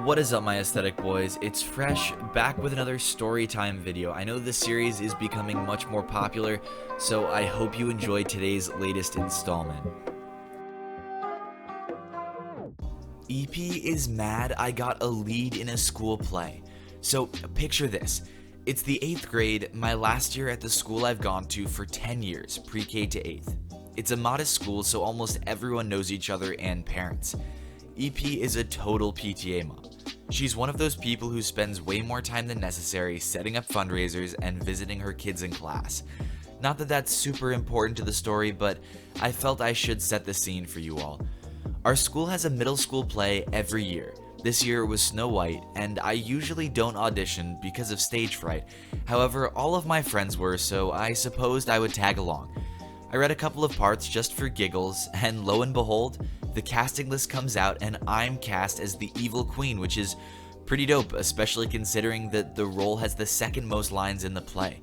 What is up, my aesthetic boys? It's Fresh, back with another storytime video. I know this series is becoming much more popular, so I hope you enjoyed today's latest installment. EP is mad I got a lead in a school play. So picture this. It's the 8th grade, my last year at the school I've gone to for 10 years, pre-K to 8th. It's a modest school, so almost everyone knows each other and parents. EP is a total PTA mom. She's one of those people who spends way more time than necessary setting up fundraisers and visiting her kids in class. Not that that's super important to the story, but I felt I should set the scene for you all. Our school has a middle school play every year. This year it was Snow White, and I usually don't audition because of stage fright. However, all of my friends were, so I supposed I would tag along. I read a couple of parts just for giggles, and lo and behold, the casting list comes out and I'm cast as the evil queen, which is pretty dope, especially considering that the role has the second most lines in the play.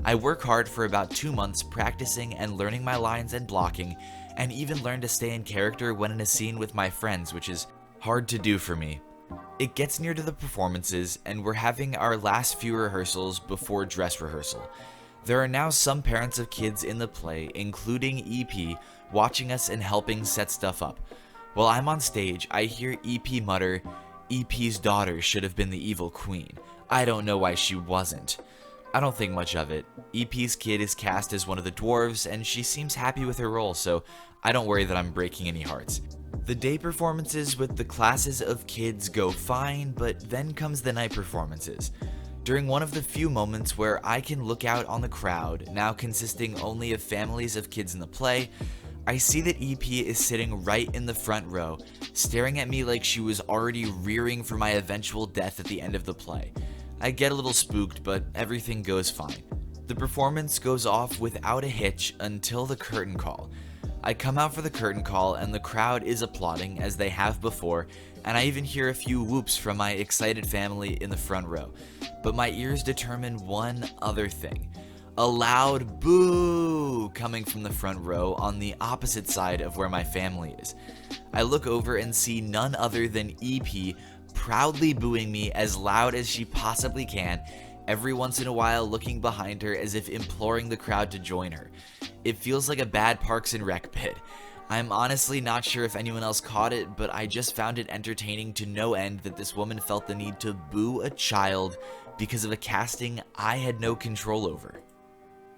I work hard for about 2 months practicing and learning my lines and blocking, and even learn to stay in character when in a scene with my friends, which is hard to do for me. It gets near to the performances, and we're having our last few rehearsals before dress rehearsal. There are now some parents of kids in the play, including EP, watching us and helping set stuff up. While I'm on stage, I hear EP mutter, "EP's daughter should have been the evil queen. I don't know why she wasn't." I don't think much of it. EP's kid is cast as one of the dwarves, and she seems happy with her role, so I don't worry that I'm breaking any hearts. The day performances with the classes of kids go fine, but then comes the night performances. During one of the few moments where I can look out on the crowd, now consisting only of families of kids in the play, I see that EP is sitting right in the front row, staring at me like she was already rearing for my eventual death at the end of the play. I get a little spooked, but everything goes fine. The performance goes off without a hitch until the curtain call. I come out for the curtain call and the crowd is applauding as they have before, and I even hear a few whoops from my excited family in the front row. But my ears determine one other thing. A loud boo coming from the front row on the opposite side of where my family is. I look over and see none other than EP proudly booing me as loud as she possibly can, every once in a while looking behind her as if imploring the crowd to join her. It feels like a bad Parks and Rec bit. I'm honestly not sure if anyone else caught it, but I just found it entertaining to no end that this woman felt the need to boo a child because of a casting I had no control over.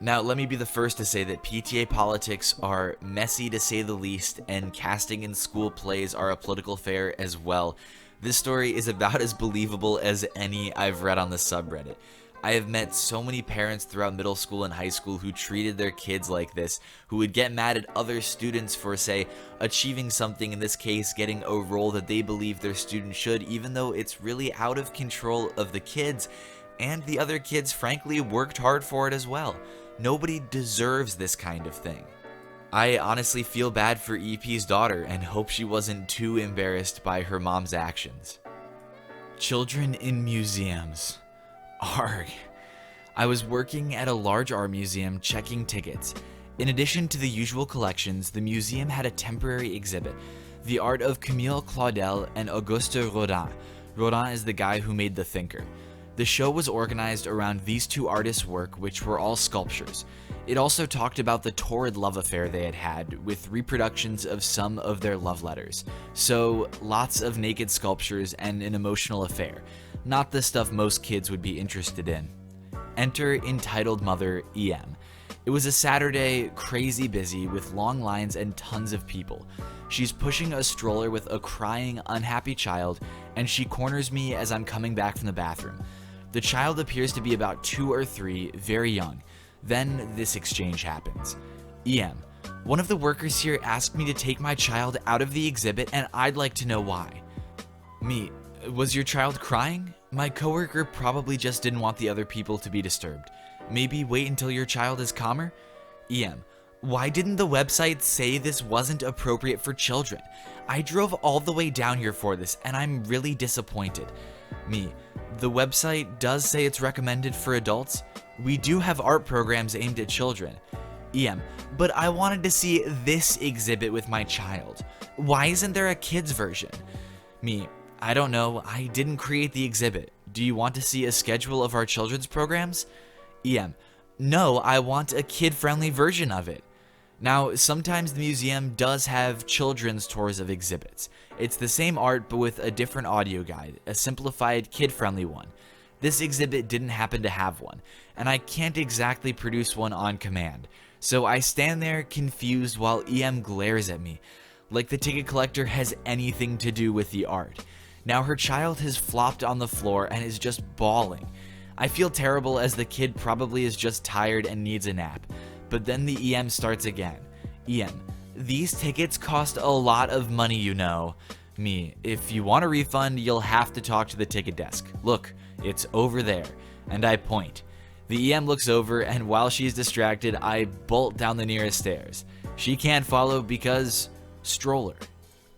Now, let me be the first to say that PTA politics are messy to say the least, and casting in school plays are a political affair as well. This story is about as believable as any I've read on the subreddit. I have met so many parents throughout middle school and high school who treated their kids like this, who would get mad at other students for, say, achieving something, in this case getting a role that they believe their student should, even though it's really out of control of the kids, and the other kids frankly worked hard for it as well. Nobody deserves this kind of thing. I honestly feel bad for EP's daughter and hope she wasn't too embarrassed by her mom's actions. Children in museums. Arg. I was working at a large art museum checking tickets. In addition to the usual collections, the museum had a temporary exhibit, the art of Camille Claudel and Auguste Rodin. Rodin is the guy who made The Thinker. The show was organized around these two artists' work, which were all sculptures. It also talked about the torrid love affair they had had, with reproductions of some of their love letters. So, lots of naked sculptures and an emotional affair. Not the stuff most kids would be interested in. Enter entitled mother EM. It was a Saturday, crazy busy, with long lines and tons of people. She's pushing a stroller with a crying, unhappy child, and she corners me as I'm coming back from the bathroom. The child appears to be about 2 or 3, very young. Then this exchange happens. EM, one of the workers here asked me to take my child out of the exhibit, and I'd like to know why. Me, was your child crying? My coworker probably just didn't want the other people to be disturbed. Maybe wait until your child is calmer? EM, why didn't the website say this wasn't appropriate for children? I drove all the way down here for this, and I'm really disappointed. Me, the website does say it's recommended for adults. We do have art programs aimed at children. EM, but I wanted to see this exhibit with my child. Why isn't there a kids version? Me, I don't know, I didn't create the exhibit. Do you want to see a schedule of our children's programs? EM, no, I want a kid-friendly version of it. Now, sometimes the museum does have children's tours of exhibits. It's the same art but with a different audio guide, a simplified kid-friendly one. This exhibit didn't happen to have one, and I can't exactly produce one on command. So I stand there confused while EM glares at me, like the ticket collector has anything to do with the art. Now her child has flopped on the floor and is just bawling. I feel terrible as the kid probably is just tired and needs a nap. But then the EM starts again. EM, these tickets cost a lot of money, you know. Me, if you want a refund, you'll have to talk to the ticket desk. Look, it's over there. And I point. The EM looks over, and while she's distracted, I bolt down the nearest stairs. She can't follow because stroller.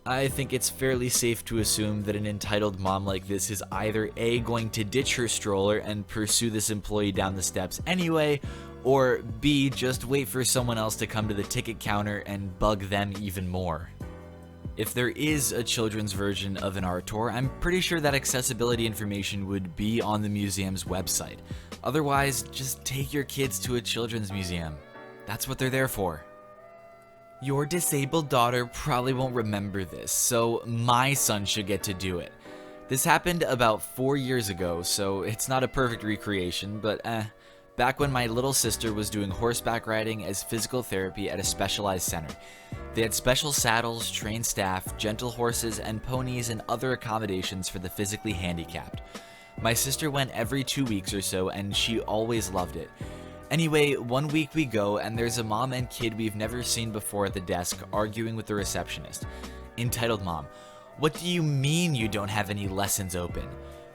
I think it's fairly safe to assume that an entitled mom like this is either A, going to ditch her stroller and pursue this employee down the steps anyway, or B, just wait for someone else to come to the ticket counter and bug them even more. If there is a children's version of an art tour, I'm pretty sure that accessibility information would be on the museum's website. Otherwise, just take your kids to a children's museum. That's what they're there for. Your disabled daughter probably won't remember this, so my son should get to do it. This happened about 4 years ago, so it's not a perfect recreation, but back when my little sister was doing horseback riding as physical therapy at a specialized center. They had special saddles, trained staff, gentle horses, and ponies and other accommodations for the physically handicapped. My sister went every 2 weeks or so, and she always loved it. Anyway, one week we go, and there's a mom and kid we've never seen before at the desk arguing with the receptionist. Entitled mom, what do you mean you don't have any lessons open?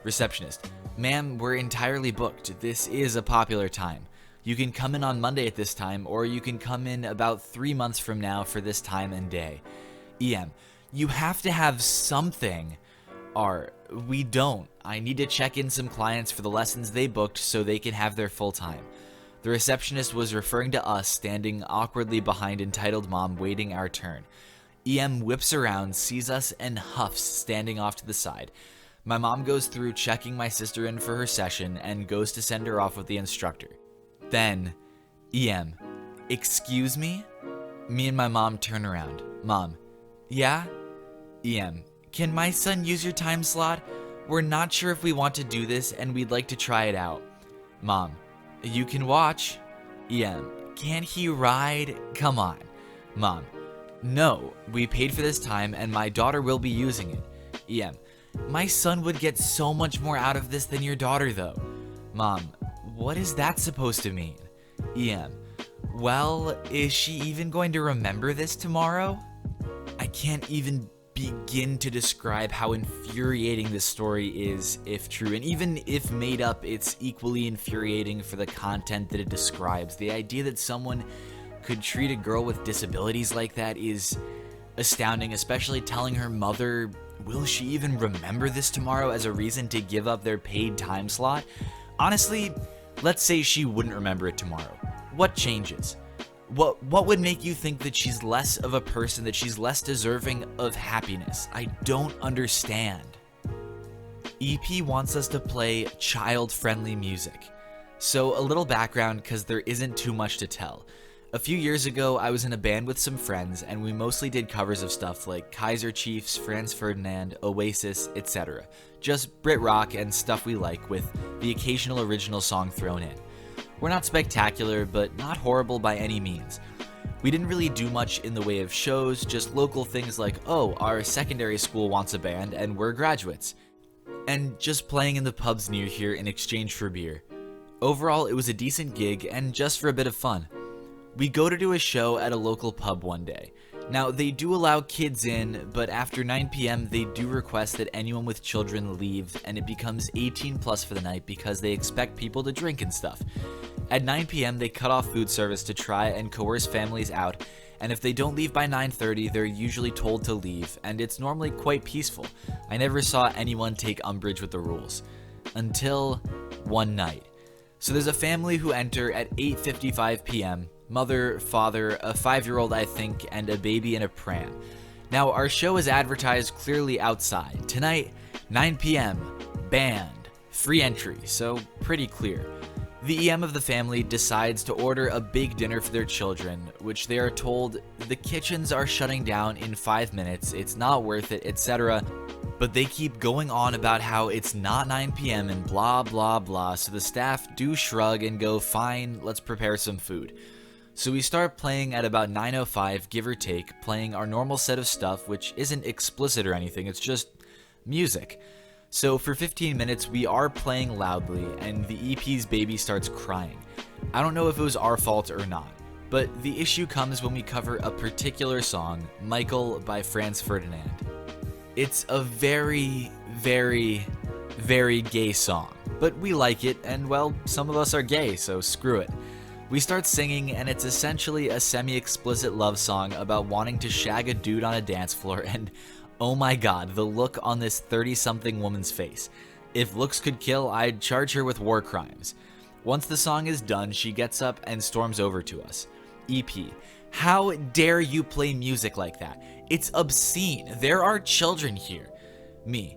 Receptionist, ma'am, we're entirely booked. This is a popular time. You can come in on Monday at this time, or you can come in about 3 months from now for this time and day. EM, you have to have something. R, we don't. I need to check in some clients for the lessons they booked so they can have their full time. The receptionist was referring to us standing awkwardly behind entitled mom waiting our turn. EM whips around, sees us, and huffs, standing off to the side. My mom goes through checking my sister in for her session and goes to send her off with the instructor. Then, EM, excuse me? Me and my mom turn around. Mom, yeah? EM, can my son use your time slot? We're not sure if we want to do this and we'd like to try it out. Mom, you can watch. EM, can't he ride? Come on. Mom, no, we paid for this time and my daughter will be using it. EM, my son would get so much more out of this than your daughter though. Mom, what is that supposed to mean? EM, well, is she even going to remember this tomorrow? I can't even begin to describe how infuriating this story is if true, and even if made up, it's equally infuriating for the content that it describes. The idea that someone could treat a girl with disabilities like that is astounding, especially telling her mother, will she even remember this tomorrow, as a reason to give up their paid time slot? Honestly, let's say she wouldn't remember it tomorrow. What changes? What would make you think that she's less of a person, that she's less deserving of happiness? I don't understand. EP wants us to play child-friendly music. So a little background, because there isn't too much to tell. A few years ago, I was in a band with some friends, and we mostly did covers of stuff like Kaiser Chiefs, Franz Ferdinand, Oasis, etc. Just Brit rock and stuff we like, with the occasional original song thrown in. We're not spectacular, but not horrible by any means. We didn't really do much in the way of shows, just local things like, oh, our secondary school wants a band and we're graduates. And just playing in the pubs near here in exchange for beer. Overall, it was a decent gig and just for a bit of fun. We go to do a show at a local pub one day. Now, they do allow kids in, but after 9 p.m. they do request that anyone with children leave, and it becomes 18 plus for the night because they expect people to drink and stuff. At 9 p.m. they cut off food service to try and coerce families out, and if they don't leave by 9:30, they're usually told to leave, and it's normally quite peaceful. I never saw anyone take umbrage with the rules. Until one night. So there's a family who enter at 8:55 p.m., mother, father, a 5-year-old I think, and a baby in a pram. Now our show is advertised clearly outside. Tonight, 9 p.m. Banned. Free entry, so pretty clear. The EM of the family decides to order a big dinner for their children, which they are told the kitchens are shutting down in 5 minutes, it's not worth it, etc. But they keep going on about how it's not 9 p.m. and blah blah blah, so the staff do shrug and go, fine, let's prepare some food. So we start playing at about 9:05, give or take, playing our normal set of stuff, which isn't explicit or anything, it's just music. So for 15 minutes, we are playing loudly, and the EP's baby starts crying. I don't know if it was our fault or not, but the issue comes when we cover a particular song, Michael by Franz Ferdinand. It's a very, very, very gay song, but we like it, and well, some of us are gay, so screw it. We start singing, and it's essentially a semi-explicit love song about wanting to shag a dude on a dance floor, and oh my god, the look on this 30-something woman's face. If looks could kill, I'd charge her with war crimes. Once the song is done, she gets up and storms over to us. EP, how dare you play music like that? It's obscene. There are children here. Me,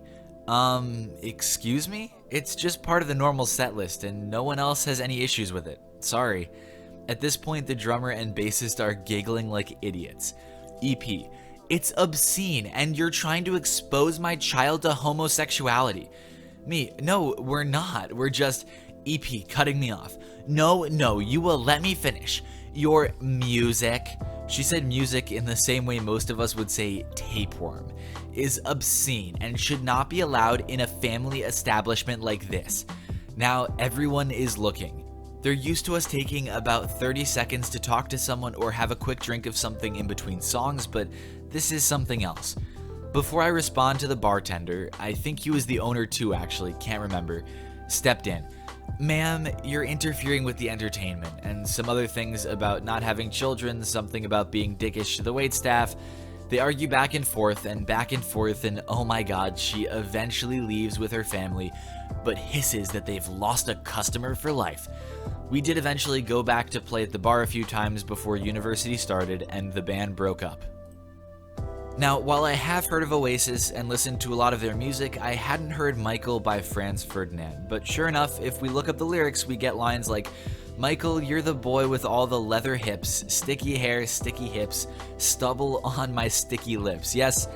excuse me? It's just part of the normal set list and no one else has any issues with it. Sorry. At this point, the drummer and bassist are giggling like idiots. EP, it's obscene and you're trying to expose my child to homosexuality. Me, no, we're not. We're just... EP, cutting me off. No, you will let me finish. Your music, she said music in the same way most of us would say tapeworm, is obscene and should not be allowed in a family establishment like this. Now everyone is looking. They're used to us taking about 30 seconds to talk to someone or have a quick drink of something in between songs, but this is something else. Before I respond to the bartender, I think he was the owner too actually, can't remember, stepped in. Ma'am, you're interfering with the entertainment, and some other things about not having children, something about being dickish to the waitstaff. They argue back and forth, and oh my god, she eventually leaves with her family, but hisses that they've lost a customer for life. We did eventually go back to play at the bar a few times before university started, and the band broke up. Now, while I have heard of Oasis and listened to a lot of their music, I hadn't heard Michael by Franz Ferdinand, but sure enough, if we look up the lyrics, we get lines like, Michael, you're the boy with all the leather hips, sticky hair, sticky hips, stubble on my sticky lips. Yes,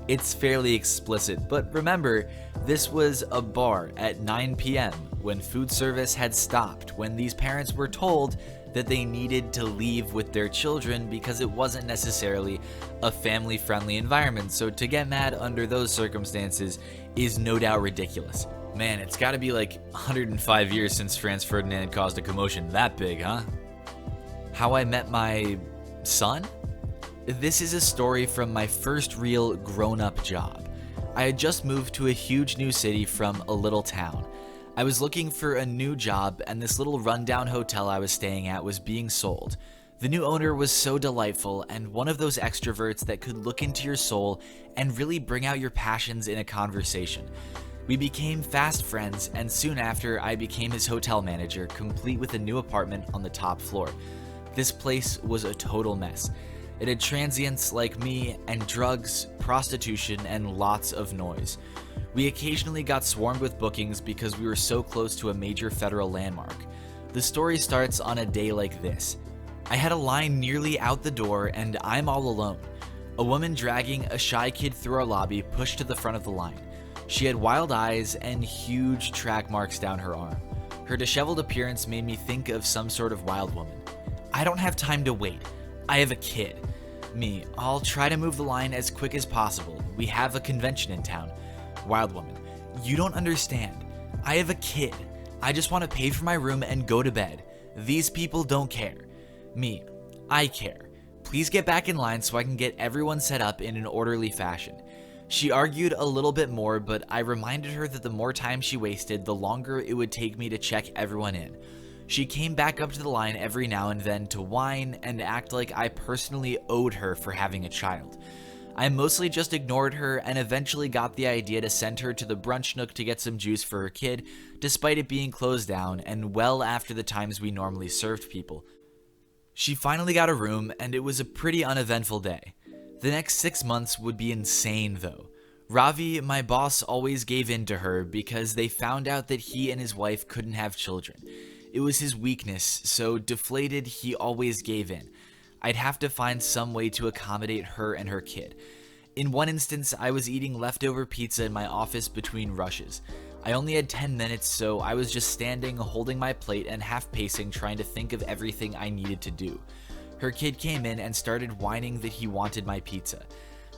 it's fairly explicit, but remember, this was a bar at 9 p.m. when food service had stopped, when these parents were told that they needed to leave with their children because it wasn't necessarily a family-friendly environment, so to get mad under those circumstances is no doubt ridiculous. Man, it's gotta be like 105 years since Franz Ferdinand caused a commotion that big, huh? How I met my son? This is a story from my first real grown-up job. I had just moved to a huge new city from a little town. I was looking for a new job, and this little rundown hotel I was staying at was being sold. The new owner was so delightful, and one of those extroverts that could look into your soul and really bring out your passions in a conversation. We became fast friends, and soon after, I became his hotel manager, complete with a new apartment on the top floor. This place was a total mess. It had transients like me, and drugs, prostitution, and lots of noise. We occasionally got swarmed with bookings because we were so close to a major federal landmark. The story starts on a day like this. I had a line nearly out the door and I'm all alone. A woman dragging a shy kid through our lobby pushed to the front of the line. She had wild eyes and huge track marks down her arm. Her disheveled appearance made me think of some sort of wild woman. I don't have time to wait. I have a kid. Me, I'll try to move the line as quick as possible. We have a convention in town. Wild woman, you don't understand. I have a kid. I just want to pay for my room and go to bed. These people don't care. Me, I care. Please get back in line so I can get everyone set up in an orderly fashion. She argued a little bit more, but I reminded her that the more time she wasted, the longer it would take me to check everyone in. She came back up to the line every now and then to whine and act like I personally owed her for having a child. I mostly just ignored her and eventually got the idea to send her to the brunch nook to get some juice for her kid, despite it being closed down and well after the times we normally served people. She finally got a room and it was a pretty uneventful day. The next 6 months would be insane though. Ravi, my boss, always gave in to her because they found out that he and his wife couldn't have children. It was his weakness, so deflated, he always gave in. I'd have to find some way to accommodate her and her kid. In one instance, I was eating leftover pizza in my office between rushes. I only had 10 minutes, so I was just standing, holding my plate and half pacing, trying to think of everything I needed to do. Her kid came in and started whining that he wanted my pizza.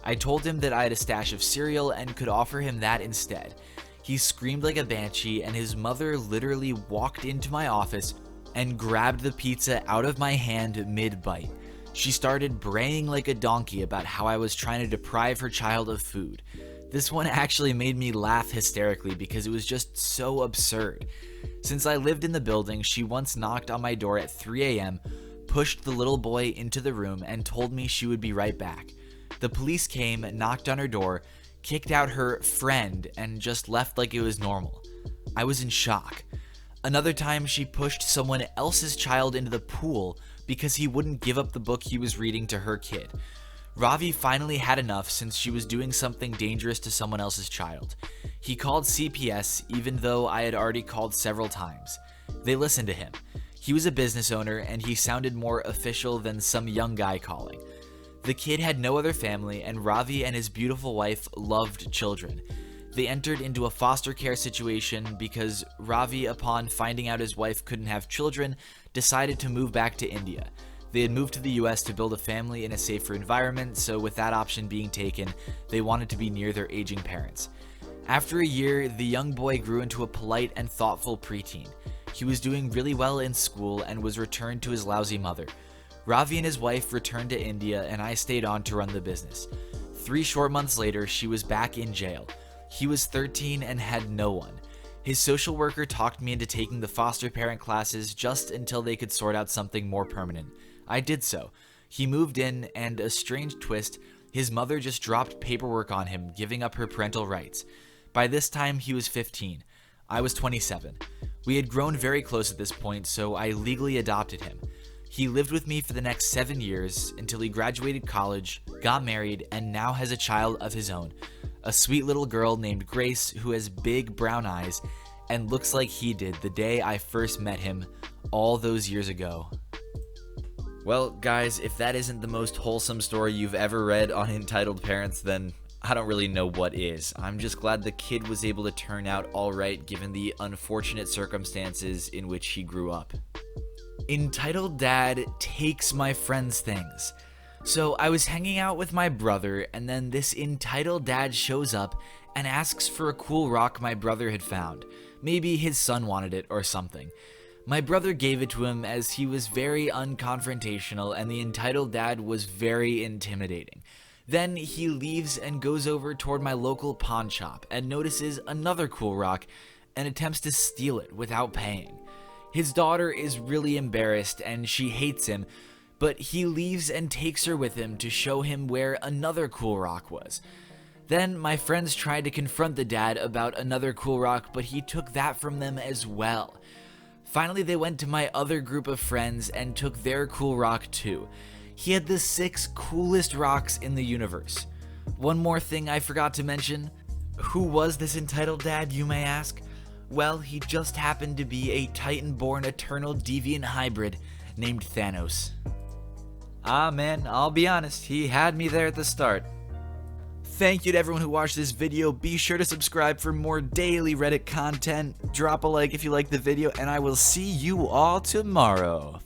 I told him that I had a stash of cereal and could offer him that instead. He screamed like a banshee, and his mother literally walked into my office and grabbed the pizza out of my hand mid-bite. She started braying like a donkey about how I was trying to deprive her child of food. This one actually made me laugh hysterically because it was just so absurd. Since I lived in the building, she once knocked on my door at 3 a.m., pushed the little boy into the room, and told me she would be right back. The police came, knocked on her door, kicked out her friend, and just left like it was normal. I was in shock. Another time, she pushed someone else's child into the pool because he wouldn't give up the book he was reading to her kid. Ravi finally had enough since she was doing something dangerous to someone else's child. He called CPS even though I had already called several times. They listened to him. He was a business owner and he sounded more official than some young guy calling. The kid had no other family and Ravi and his beautiful wife loved children. They entered into a foster care situation because Ravi, upon finding out his wife couldn't have children, decided to move back to India. They had moved to the US to build a family in a safer environment, so with that option being taken, they wanted to be near their aging parents. After a year, the young boy grew into a polite and thoughtful preteen. He was doing really well in school and was returned to his lousy mother. Ravi and his wife returned to India and I stayed on to run the business. 3 short months later, she was back in jail. He was 13 and had no one. His social worker talked me into taking the foster parent classes just until they could sort out something more permanent. I did so. He moved in, and a strange twist, his mother just dropped paperwork on him, giving up her parental rights. By this time, he was 15. I was 27. We had grown very close at this point, so I legally adopted him. He lived with me for the next 7 years until he graduated college, got married, and now has a child of his own. A sweet little girl named Grace who has big brown eyes and looks like he did the day I first met him all those years ago. Well, guys, if that isn't the most wholesome story you've ever read on Entitled Parents, then I don't really know what is. I'm just glad the kid was able to turn out alright given the unfortunate circumstances in which he grew up. Entitled Dad takes my friend's things. So I was hanging out with my brother, and then this entitled dad shows up and asks for a cool rock my brother had found. Maybe his son wanted it or something. My brother gave it to him as he was very unconfrontational and the entitled dad was very intimidating. Then he leaves and goes over toward my local pawn shop and notices another cool rock and attempts to steal it without paying. His daughter is really embarrassed and she hates him, but he leaves and takes her with him to show him where another cool rock was. Then my friends tried to confront the dad about another cool rock, but he took that from them as well. Finally, they went to my other group of friends and took their cool rock too. He had the 6 coolest rocks in the universe. One more thing I forgot to mention. Who was this entitled dad, you may ask? Well, he just happened to be a Titan-born eternal deviant hybrid named Thanos. Ah man, I'll be honest, he had me there at the start. Thank you to everyone who watched this video. Be sure to subscribe for more daily Reddit content. Drop a like if you liked the video, and I will see you all tomorrow.